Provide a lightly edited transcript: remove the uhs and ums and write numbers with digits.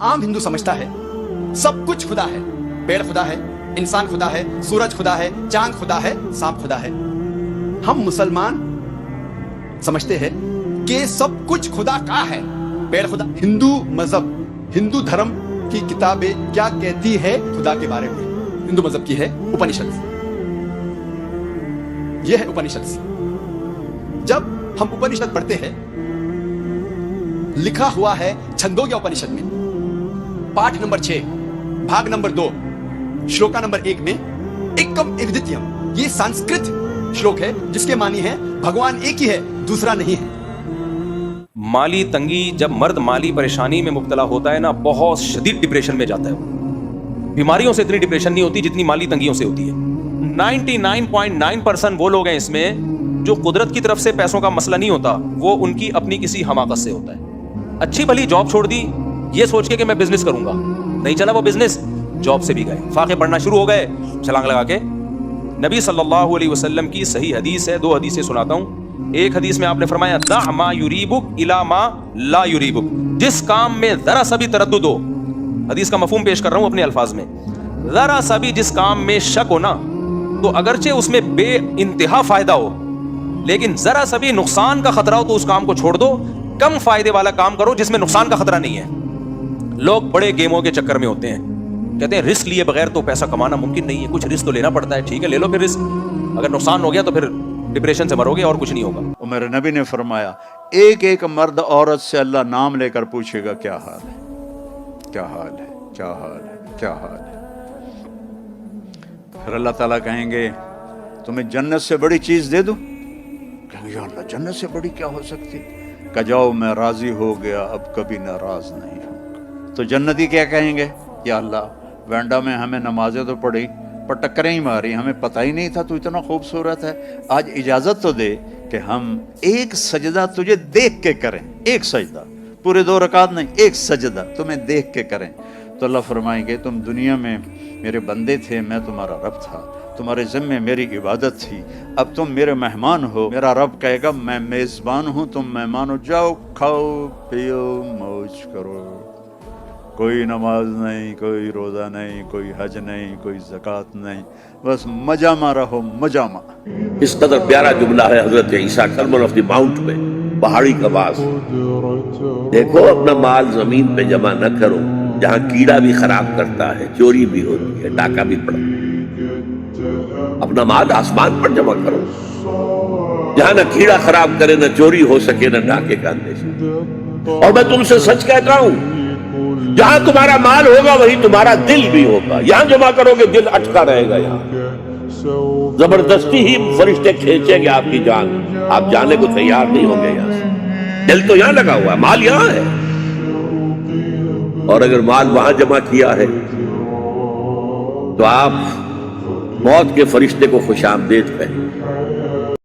عام ہندو سمجھتا ہے سب کچھ خدا ہے، پیڑ خدا ہے، انسان خدا ہے، سورج خدا ہے، چاند خدا ہے، سانپ خدا ہے۔ ہم مسلمان سمجھتے ہیں کہ سب کچھ خدا کا ہے، پیڑ خدا۔ ہندو مذہب، ہندو دھرم کی کتابیں کیا کہتی ہے خدا کے بارے میں؟ ہندو مذہب کی ہے اپنشد، یہ ہے اپنشد۔ جب ہم اپنشد پڑھتے ہیں، لکھا ہوا ہے چھندوگیا اپنشد میں پاٹھ نمبر 6 بھاگ نمبر 2 شلوکا نمبر 1 میں ایکم ایودتیم، یہ سنسکرت شلوک ہے جس کے معنی ہے بھگوان ایک ہی ہے، دوسرا نہیں ہے۔ مالی تنگی، جب مرد مالی پریشانی میں مبتلا ہوتا ہے نا، بہت شدید ڈپریشن میں جاتا ہے۔ بیماریوں سے اتنی ڈپریشن نہیں ہوتی جتنی مالی تنگیوں سے ہوتی ہے۔ 99.9% وہ لوگ ہیں اس میں جو قدرت کی طرف سے پیسوں کا مسئلہ نہیں ہوتا، وہ ان کی اپنی کسی حماقت سے ہوتا ہے۔ اچھی بھلی جاب چھوڑ دی یہ سوچ کے کہ میں بزنس کروں گا، نہیں چلا وہ بزنس، جاب سے بھی گئے، فاقے پڑھنا شروع ہو گئے چھلانگ لگا کے۔ نبی صلی اللہ علیہ وسلم کی صحیح حدیث ہے، 2 حدیثیں سناتا ہوں۔ ایک حدیث میں آپ نے فرمایا دع ما یریبک الی ما لا یریبک، جس کام میں ذرا سا بھی تردد ہو، حدیث کا مفہوم پیش کر رہا ہوں اپنے الفاظ میں، ذرا سا بھی جس کام میں شک ہو نا، تو اگرچہ اس میں بے انتہا فائدہ ہو لیکن ذرا سا بھی نقصان کا خطرہ ہو تو اس کام کو چھوڑ دو، کم فائدے والا کام کرو جس میں نقصان کا خطرہ نہیں ہے۔ لوگ بڑے گیموں کے چکر میں ہوتے ہیں، کہتے ہیں رسک لیے بغیر تو پیسہ کمانا ممکن نہیں ہے، کچھ رسک تو لینا پڑتا ہے، ٹھیک ہے لے لو پھر رسک، اگر نقصان ہو گیا تو پھر ڈپریشن سے مرو گے اور کچھ نہیں ہوگا۔ اور میرے نبی نے فرمایا ایک ایک مرد عورت سے اللہ نام لے کر پوچھے گا کیا حال ہے، کیا حال ہے، کیا حال ہے، کیا حال ہے۔ پھر اللہ تعالیٰ کہیں گے تمہیں جنت سے بڑی چیز دے دوں؟ کہیں گے یا اللہ جنت سے بڑی کیا ہو سکتی؟ کہ جاؤ میں راضی ہو گیا، اب کبھی ناراض نہیں ہوں۔ تو جنتی کیا کہیں گے؟ یا اللہ وینڈا میں ہمیں نمازیں تو پڑھی پر ٹکریں ہی ماری، ہمیں پتہ ہی نہیں تھا تو اتنا خوبصورت ہے، آج اجازت تو دے کہ ہم ایک سجدہ تجھے دیکھ کے کریں، ایک سجدہ، پورے 2 رکعت نہیں، ایک سجدہ تمہیں دیکھ کے کریں۔ تو اللہ فرمائیں گے تم دنیا میں میرے بندے تھے، میں تمہارا رب تھا، تمہارے ذمے میری عبادت تھی، اب تم میرے مہمان ہو۔ میرا رب کہے گا میں میزبان ہوں، تم مہمان ہو، جاؤ کھاؤ پیو موج کرو۔ کوئی نماز نہیں، کوئی روزہ نہیں، کوئی حج نہیں، کوئی زکوٰۃ نہیں، بس مجامع رہو، مجامع۔ اس قدر پیارا جملہ ہے حضرت عیسیٰ سرمن آف دی ماؤنٹ میں، پہاڑی کا باز۔ دیکھو اپنا مال زمین پہ جمع نہ کرو جہاں کیڑا بھی خراب کرتا ہے، چوری بھی ہوتی ہے، ڈاکہ بھی پڑتا ہے۔ اپنا مال آسمان پر جمع کرو جہاں نہ کیڑا خراب کرے، نہ چوری ہو سکے، نہ ڈاکے کا اندیشہ۔ اور میں تم سے سچ کہتا ہوں جہاں تمہارا مال ہوگا وہی تمہارا دل بھی ہوگا۔ یہاں جمع کرو گے دل اٹکا رہے گا، یہاں زبردستی ہی فرشتے کھینچیں گے آپ کی جان، آپ جانے کو تیار نہیں ہوں گے یہاں سے۔ دل تو یہاں لگا ہوا ہے، مال یہاں ہے، اور اگر مال وہاں جمع کیا ہے تو آپ موت کے فرشتے کو خوش آمدید کہیں۔